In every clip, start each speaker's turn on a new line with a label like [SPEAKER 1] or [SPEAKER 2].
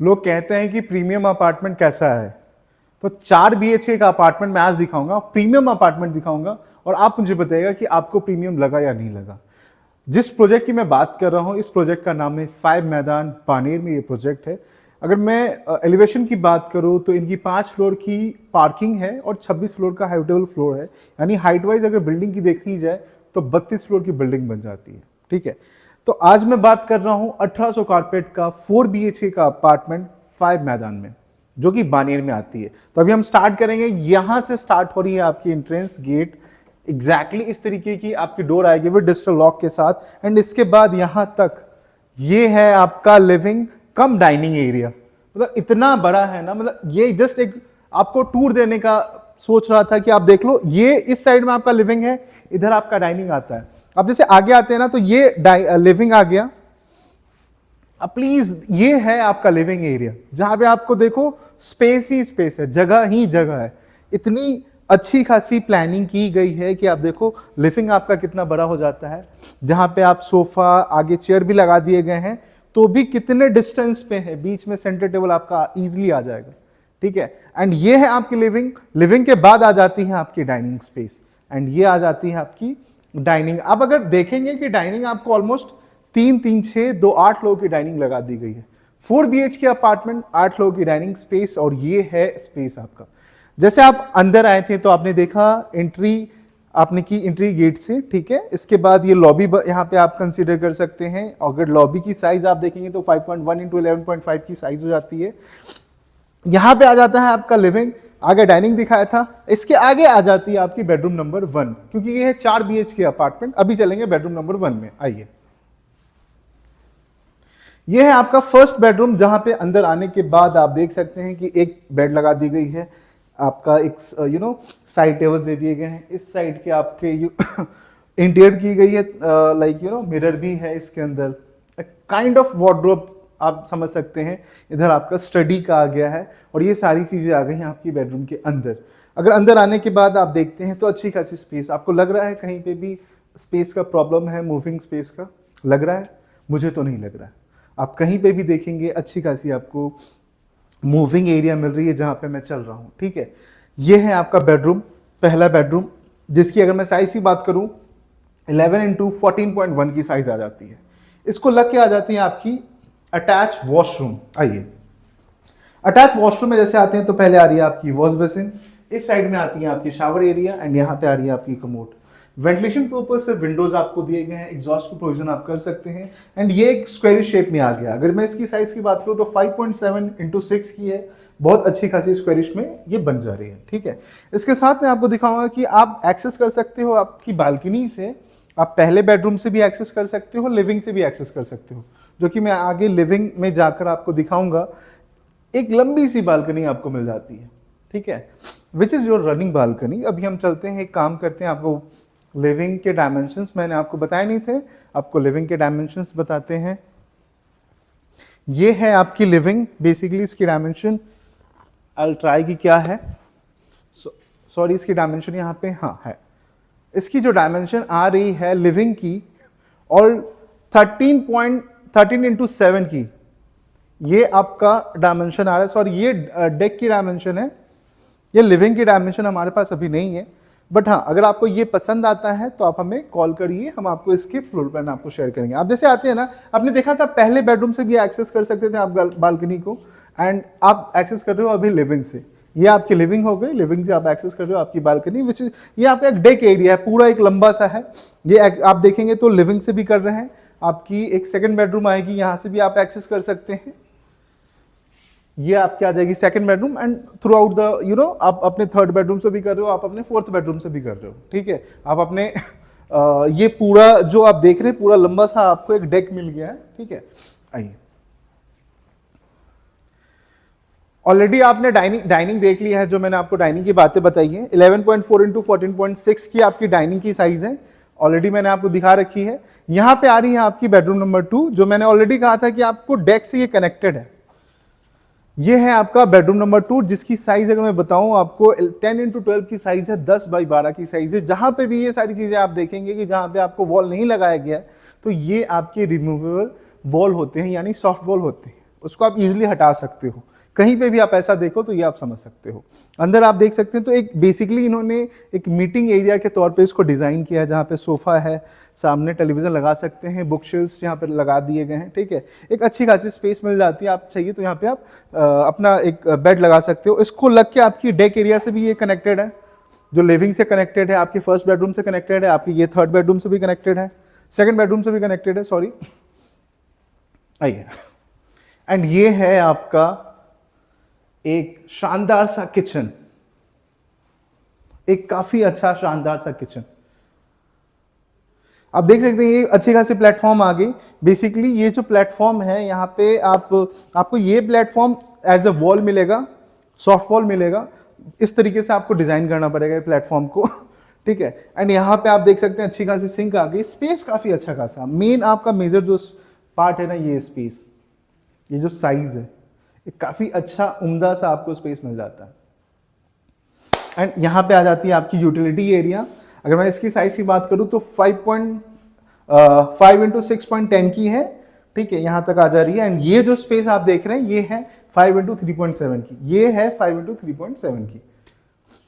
[SPEAKER 1] लोग कहते हैं कि प्रीमियम अपार्टमेंट कैसा है, तो 4 BHK का अपार्टमेंट मैं आज दिखाऊंगा, प्रीमियम अपार्टमेंट दिखाऊंगा और आप मुझे बताइएगा कि आपको प्रीमियम लगा या नहीं लगा। जिस प्रोजेक्ट की मैं बात कर रहा हूं, इस प्रोजेक्ट का नाम है 5 मैदान बानेर में ये प्रोजेक्ट है। अगर मैं एलिवेशन की बात करूं तो इनकी 5 फ्लोर की पार्किंग है और 26 फ्लोर का हाइटेबल फ्लोर है, यानी हाइट वाइज अगर बिल्डिंग की देखी जाए तो 32 फ्लोर की बिल्डिंग बन जाती है। ठीक है, तो आज मैं बात कर रहा हूं 1800 कारपेट का 4 BHK का अपार्टमेंट 5 मैदान में, जो कि बानेर में आती है। तो अभी हम स्टार्ट करेंगे, यहां से स्टार्ट हो रही है आपकी एंट्रेंस गेट। एग्जैक्टली इस तरीके की आपकी डोर आएगी विद डिजिटल लॉक के साथ, एंड इसके बाद यहां तक ये है आपका लिविंग कम डाइनिंग एरिया। मतलब इतना बड़ा है ना, मतलब ये जस्ट एक आपको टूर देने का सोच रहा था कि आप देख लो, ये इस साइड में आपका लिविंग है, इधर आपका डाइनिंग आता है। अब जैसे आगे आते हैं ना, तो ये लिविंग आ गया। अब प्लीज ये है आपका लिविंग एरिया, जहां पे आपको देखो स्पेस ही स्पेस है, जगह ही जगह है। इतनी अच्छी खासी प्लानिंग की गई है कि आप देखो लिविंग आपका कितना बड़ा हो जाता है, जहां पे आप सोफा आगे चेयर भी लगा दिए गए हैं, तो भी कितने डिस्टेंस पे है, बीच में सेंटर टेबल आपका इजीली आ जाएगा। ठीक है, एंड ये है आपकी लिविंग। लिविंग के बाद आ जाती है आपकी डाइनिंग स्पेस, एंड ये आ जाती है आपकी डाइनिंग। अब अगर देखेंगे कि डाइनिंग आपको ऑलमोस्ट 3-3-6 2-8 लोगों की डाइनिंग लगा दी गई है। 4 BHK अपार्टमेंट, 8 लोगों की डाइनिंग स्पेस, और ये है स्पेस आपका। जैसे आप अंदर आए थे तो आपने देखा एंट्री आपने की एंट्री गेट से। ठीक है, इसके बाद ये लॉबी यहाँ पे आप कंसीडर कर सकते हैं। अगर लॉबी की साइज आप देखेंगे तो 5.1 × 11.5 की साइज हो जाती है। यहां पे आ जाता है आपका लिविंग, आगे डाइनिंग दिखाया था, इसके आगे आ जाती है आपकी बेडरूम नंबर 1, क्योंकि ये है 4 BHK अपार्टमेंट। अभी चलेंगे बेडरूम नंबर 1 में, आइए। यह है आपका फर्स्ट बेडरूम, जहां पे अंदर आने के बाद आप देख सकते हैं कि एक बेड लगा दी गई है, आपका एक साइड टेबल्स दे दिए गए हैं। इस साइड के आपके इंटीरियर की गई है, लाइक मिरर भी है इसके अंदर, काइंड ऑफ वार्डरोब आप समझ सकते हैं। इधर आपका स्टडी का आ गया है, और ये सारी चीजें आ गई हैं आपकी बेडरूम के अंदर। अगर अंदर आने के बाद आप देखते हैं तो अच्छी खासी स्पेस। आपको लग रहा है कहीं पे भी स्पेस का प्रॉब्लम है, मूविंग स्पेस का लग रहा है? मुझे तो नहीं लग रहा है। आप कहीं पे भी देखेंगे अच्छी खासी आपको मूविंग एरिया मिल रही है जहां पे मैं चल रहा हूं। ठीक है, ये है आपका बेडरूम, पहला बेडरूम, जिसकी अगर मैं साइज की बात करूं 11 × 14.1 की साइज आ जाती है। इसको लग के आ जाती है आपकी अटैच वॉशरूम। आइए, अटैच वॉशरूम में जैसे आते हैं तो पहले आ रही है आपकी वॉश बेसिन, इस साइड में आती है आपकी शावर एरिया, एंड यहाँ पे आ रही है आपकी कमोड। वेंटिलेशन पर्पज से विंडोज आपको दिए गए हैं, एग्जॉस्ट की प्रोविजन आप कर सकते हैं, एंड ये एक स्क्वायर शेप में आ गया। अगर मैं इसकी साइज की बात करूं तो 5.7 × 6 की है, बहुत अच्छी खासी स्क्वायरिश में ये बन जा रही है। ठीक है, इसके साथ में आपको दिखाऊंगा कि आप एक्सेस कर सकते हो आपकी बालकनी से। आप पहले बेडरूम से भी एक्सेस कर सकते हो, लिविंग से भी एक्सेस कर सकते हो, जो कि मैं आगे लिविंग में जाकर आपको दिखाऊंगा। एक लंबी सी बालकनी आपको मिल जाती है। ठीक है, which is your running balcony. अभी हम चलते हैं, एक काम करते हैं, आपको लिविंग के डायमेंशंस मैंने आपको बताए नहीं थे, आपको लिविंग के डायमेंशंस बताते हैं। ये है आपकी लिविंग, बेसिकली इसकी डायमेंशन आई ट्राई की क्या है, सॉरी इसकी डायमेंशन यहाँ पे हाँ है। इसकी जो डायमेंशन आ रही है लिविंग की, और 13 × 7 की ये आपका डायमेंशन आ रहा है। सॉरी, ये डेक की डायमेंशन है, ये लिविंग की डायमेंशन हमारे पास अभी नहीं है। बट हाँ, अगर आपको ये पसंद आता है तो आप हमें कॉल करिए, हम आपको इसके फ्लोर प्लान आपको शेयर करेंगे। आप जैसे आते हैं ना, आपने देखा था पहले बेडरूम से भी एक्सेस कर सकते थे आप बालकनी को, एंड आप एक्सेस कर रहे हो अभी लिविंग से। ये आपकी लिविंग हो गई, लिविंग से आप एक्सेस कर रहे हो आपकी बालकनी, विच इज ये आपका एक डेक एरिया है, पूरा एक लंबा सा है। ये आप देखेंगे तो लिविंग से भी कर रहे हैं। आपकी एक सेकेंड बेडरूम आएगी, यहाँ से भी आप एक्सेस कर सकते हैं। ये आपकी आ जाएगी second bedroom, and through out the आप अपने थर्ड बेडरूम से भी कर रहे हो, आप अपने फोर्थ बेडरूम से भी कर रहे हो। ठीक है, आप अपने ये पूरा जो आप देख रहे हैं पूरा लंबा सा आपको एक डेक मिल गया है। ठीक है, आइए। ऑलरेडी आपने डाइनिंग देख लिया है, जो मैंने आपको डाइनिंग की बातें बताई है। 11.4 × 14.6 की आपकी डाइनिंग की साइज है, ऑलरेडी मैंने आपको दिखा रखी है। यहां पे आ रही है आपकी बेडरूम नंबर 2, जो मैंने ऑलरेडी कहा था कि आपको डेक से ये कनेक्टेड है। ये है आपका बेडरूम नंबर 2, जिसकी साइज अगर मैं बताऊं आपको 10 × 12 की साइज है, 10x12 की साइज है। जहां पे भी ये सारी चीजें आप देखेंगे कि जहां पे आपको वॉल नहीं लगाया गया है, तो ये आपके रिमूवेबल वॉल होते हैं, यानी सॉफ्ट वॉल होते हैं। उसको आप इजीली हटा सकते हो। कहीं पे भी आप ऐसा देखो तो ये आप समझ सकते हो। अंदर आप देख सकते हैं तो एक बेसिकली इन्होंने एक मीटिंग एरिया के तौर पे इसको डिज़ाइन किया है, जहाँ पे सोफ़ा है, सामने टेलीविज़न लगा सकते हैं, बुक शेल्फ्स यहाँ पे लगा दिए गए हैं, ठीक है। एक अच्छी खासी स्पेस मिल जाती है, आप चाहिए तो यहाँ पे आप अपना एक बेड लगा सकते हो। इसको लग के आपकी डेक एरिया से भी ये कनेक्टेड है, जो लिविंग से कनेक्टेड है, आपकी फर्स्ट बेडरूम से कनेक्टेड है, आपकी ये थर्ड बेडरूम से भी कनेक्टेड है, सेकंड बेडरूम से भी कनेक्टेड है, सॉरी। आइए, एंड ये है आपका एक शानदार सा किचन, एक काफी अच्छा शानदार सा किचन। आप देख सकते हैं ये अच्छी खासी प्लेटफॉर्म आ गई। बेसिकली ये जो प्लेटफॉर्म है यहाँ पे आपको ये प्लेटफॉर्म एज अ वॉल मिलेगा, सॉफ्ट वॉल मिलेगा। इस तरीके से आपको डिजाइन करना पड़ेगा ये प्लेटफॉर्म को, ठीक है। एंड यहाँ पे आप देख सकते हैं अच्छी खासी सिंक आ गई, स्पेस काफी अच्छा खासा। मेन आपका मेजर जो पार्ट है ना, ये स्पेस, ये जो साइज है, एक काफी अच्छा उम्दा सा आपको स्पेस मिल जाता है। एंड यहाँ पे आ जाती है आपकी यूटिलिटी एरिया। अगर मैं इसकी साइज की बात करूँ तो 5.5 इंटू 6.10 की है, ठीक है, यहाँ तक आ जा रही है। एंड ये जो स्पेस आप देख रहे हैं ये है 5 इंटू 3.7 की, ये है 5 इंटू 3.7 की।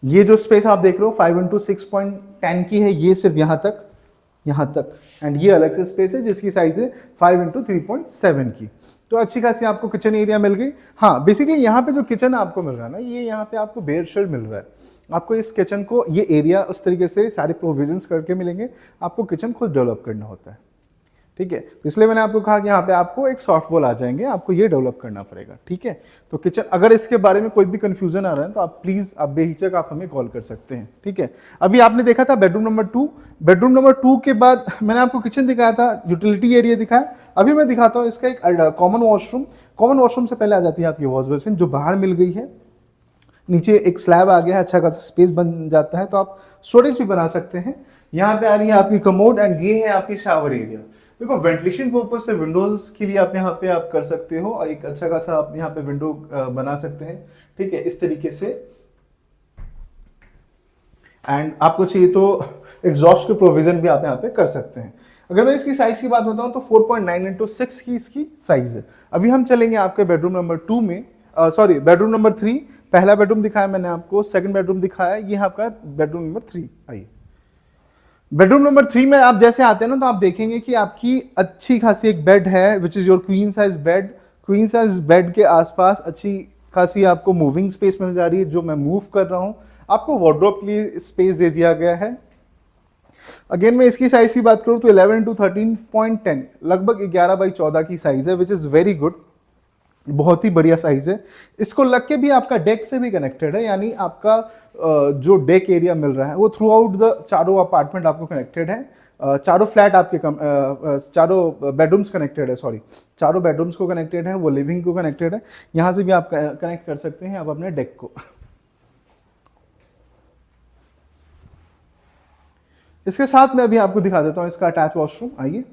[SPEAKER 1] ये जो स्पेस आप देख रहे हो 5 इंटू 6.10 की है, ये सिर्फ यहाँ तक, यहाँ तक। एंड ये अलग से स्पेस है जिसकी साइज है 5 इंटू 3.7 की। तो अच्छी खासी आपको किचन एरिया मिल गई। हाँ, बेसिकली यहाँ पे जो किचन आपको मिल रहा है ना, ये यहाँ पे आपको बेयर शेड मिल रहा है। आपको इस किचन को, ये एरिया उस तरीके से सारे प्रोविजंस करके मिलेंगे, आपको किचन खुद डेवलप करना होता है, ठीक है। तो इसलिए मैंने आपको कहा कि यहाँ पे आपको एक सॉफ्ट वॉल आ जाएंगे, आपको ये डेवलप करना पड़ेगा, ठीक है। तो किचन, अगर इसके बारे में कोई भी कंफ्यूजन आ रहा है तो आप प्लीज, आप बेहिचक आप हमें कॉल कर सकते हैं, ठीक है। अभी आपने देखा था बेडरूम नंबर 2, बेडरूम नंबर 2 के बाद मैंने आपको किचन दिखाया था, यूटिलिटी एरिया दिखाया। अभी मैं दिखाता हूँ इसका एक कॉमन वॉशरूम। कॉमन वॉशरूम से पहले आ जाती है आपकी वॉश बेसिन, जो बाहर मिल गई है। नीचे एक स्लैब आ गया है, अच्छा खासा स्पेस बन जाता है, तो आप स्टोरेज भी बना सकते हैं। यहाँ पे आ रही है आपकी कमोड, एंड ये है आपकी शावर एरिया। देखो, वेंटिलेशन पर्पज से विंडोज के लिए आप यहाँ पे आप कर सकते हो, और एक अच्छा खासा आप यहाँ पे विंडो बना सकते हैं, ठीक है, इस तरीके से। एंड आपको चाहिए तो एग्जॉस्ट के प्रोविजन भी आप यहाँ पे कर सकते हैं। अगर मैं इसकी साइज की बात बताऊं तो 4.9 इंटू 6 की इसकी साइज है। अभी हम चलेंगे आपके बेडरूम नंबर 2 में, सॉरी बेडरूम नंबर 3। पहला बेडरूम दिखाया मैंने आपको, सेकंड बेडरूम दिखाया, ये आपका बेडरूम नंबर 3। आइए, बेडरूम नंबर 3 में आप जैसे आते हैं ना, तो आप देखेंगे कि आपकी अच्छी खासी एक बेड है, which is your queen size bed. Queen size bed के आसपास अच्छी खासी आपको मूविंग स्पेस मिल जा रही है, जो मैं मूव कर रहा हूं। आपको वार्डरोब के लिए स्पेस दे दिया गया है। अगेन मैं इसकी साइज की बात करूं तो 11 इंटू 13.10, लगभग 11 बाई 14 की साइज है, विच इज वेरी गुड, बहुत ही बढ़िया साइज है। इसको लग के भी आपका डेक से भी कनेक्टेड है, यानी आपका जो डेक एरिया मिल रहा है वो थ्रू आउट द चारों अपार्टमेंट आपको कनेक्टेड है। चारों फ्लैट आपके चारों बेडरूम्स कनेक्टेड है, सॉरी, चारों बेडरूम्स को कनेक्टेड है, वो लिविंग को कनेक्टेड है। यहां से भी आप कनेक्ट कर सकते हैं आप अपने डेक को। इसके साथ में अभी आपको दिखा देता हूं इसका अटैच वॉशरूम। आइए,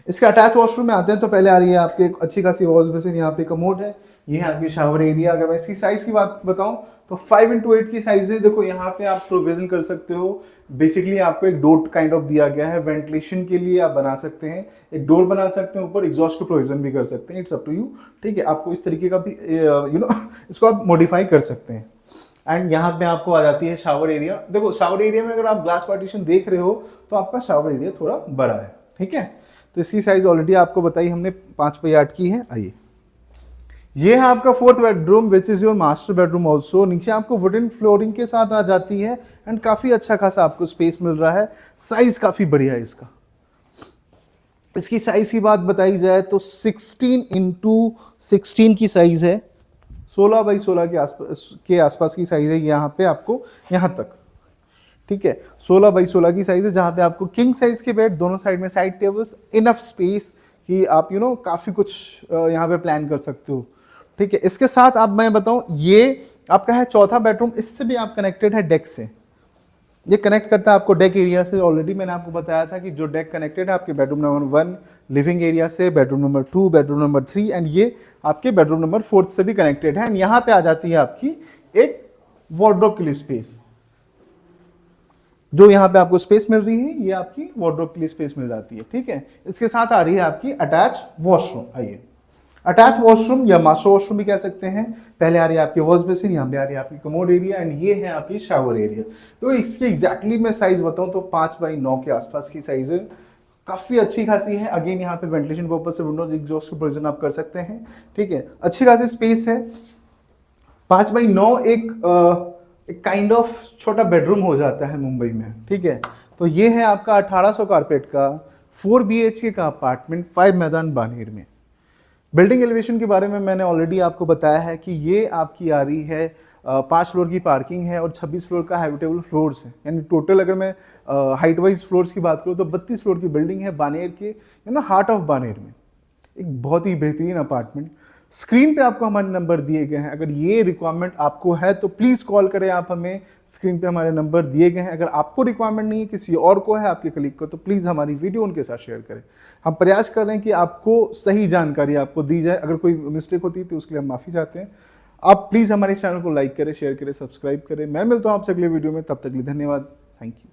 [SPEAKER 1] इसके अटैच वॉशरूम में आते हैं तो पहले आ रही है आपकी अच्छी खासी वॉश बेसिन, यहाँ पे कमोड है, ये है आपकी शावर एरिया। अगर मैं इसकी साइज की बात बताऊं तो 5 इंटू 8 की साइज है। देखो, यहाँ पे आप प्रोविजन कर सकते हो। बेसिकली आपको एक डोर काइंड ऑफ दिया गया है, वेंटिलेशन के लिए आप बना सकते हैं, एक डोर बना सकते हैं, ऊपर एग्जॉस्ट का प्रोविजन भी कर सकते हैं, इट्स अप टू यू, ठीक है। आपको इस तरीके का भी इसको आप मॉडिफाई कर सकते हैं। एंड यहाँ पे आपको आ जाती है शावर एरिया। देखो, शावर एरिया में अगर आप ग्लास पार्टीशन देख रहे हो तो आपका शावर एरिया थोड़ा बड़ा है, ठीक है। तो इसकी साइज ऑलरेडी आपको बताई हमने 5/8 की है। आइए, ये है आपका 4th bedroom, which is your master bedroom also. नीचे आपको वुडन फ्लोरिंग के साथ आ जाती है, एंड काफी अच्छा खासा आपको स्पेस मिल रहा है। साइज काफी बढ़िया है इसका। इसकी साइज की बात बताई जाए तो 16 इंटू 16 की साइज है, 16 बाई 16 के आसपास की साइज है यहाँ पे आपको, यहाँ तक, ठीक है। 16 बाई 16 की साइज है, जहाँ पे आपको किंग साइज के बेड, दोनों साइड में साइड टेबल्स, इनफ स्पेस कि आप काफी कुछ यहाँ पे प्लान कर सकते हो, ठीक है। इसके साथ आप, मैं बताऊं, ये आपका है 4था बेडरूम। इससे भी आप कनेक्टेड है डेक से, ये कनेक्ट करता है आपको डेक एरिया से। ऑलरेडी मैंने आपको बताया था कि जो डेक कनेक्टेड है आपके बेडरूम नंबर 1 लिविंग एरिया से, bedroom number 2, bedroom number 3, and ये आपके बेडरूम नंबर 4 से भी कनेक्टेड है। एंड यहाँ पे आ जाती है आपकी एक वार्डरोब के लिए स्पेस, जो यहाँ पे आपको स्पेस मिल रही है, ये आपकी वार्डरोब के लिए स्पेस मिल जाती है, ठीक है। इसके साथ आ रही है आपकी अटैच वॉशरूम। आइए, अटैच वॉशरूम या मास्टर वॉशरूम भी कह सकते हैं। पहले आ रही है आपकी वॉश बेसिन, यहाँ पे आ रही है आपकी कमोड एरिया एंड ये है आपकी शावर एरिया। तो इसकी एग्जैक्टली मैं साइज बताऊं तो 5x9 के आसपास की साइज है, काफी अच्छी खासी है। अगेन यहाँ पे वेंटिलेशन पर्पज से विंडोज एग्जॉस्ट का प्रोविजन आप कर सकते हैं, ठीक है, अच्छी खासी स्पेस है। 5x9 एक काइंड ऑफ छोटा बेडरूम हो जाता है मुंबई में, ठीक है। तो ये है आपका 1800 कारपेट का 4 BHK का अपार्टमेंट 5 मैदान बानेर में। बिल्डिंग एलिवेशन के बारे में मैंने ऑलरेडी आपको बताया है कि ये आपकी आ रही है 5 फ्लोर की पार्किंग है और 26 फ्लोर का हैबिटेबल फ्लोर्स है, यानी टोटल अगर मैं हाइट वाइज फ्लोर्स की बात करूँ तो 32 फ्लोर की बिल्डिंग है बानेर के हार्ट ऑफ बानेर में। एक बहुत ही बेहतरीन अपार्टमेंट। स्क्रीन पे आपको हमारे नंबर दिए गए हैं, अगर ये रिक्वायरमेंट आपको है तो प्लीज कॉल करें आप हमें। स्क्रीन पे हमारे नंबर दिए गए हैं। अगर आपको रिक्वायरमेंट नहीं है, किसी और को है, आपके कलीग को, तो प्लीज हमारी वीडियो उनके साथ शेयर करें। हम प्रयास कर रहे हैं कि आपको सही जानकारी आपको दी जाए। अगर कोई मिस्टेक होती है तो उसके लिए हम माफी चाहते हैं। आप प्लीज हमारे चैनल को लाइक करें, शेयर करें, सब्सक्राइब करें। मैं मिलता हूं आपसे अगले वीडियो में, तब तक के लिए धन्यवाद। Thank you.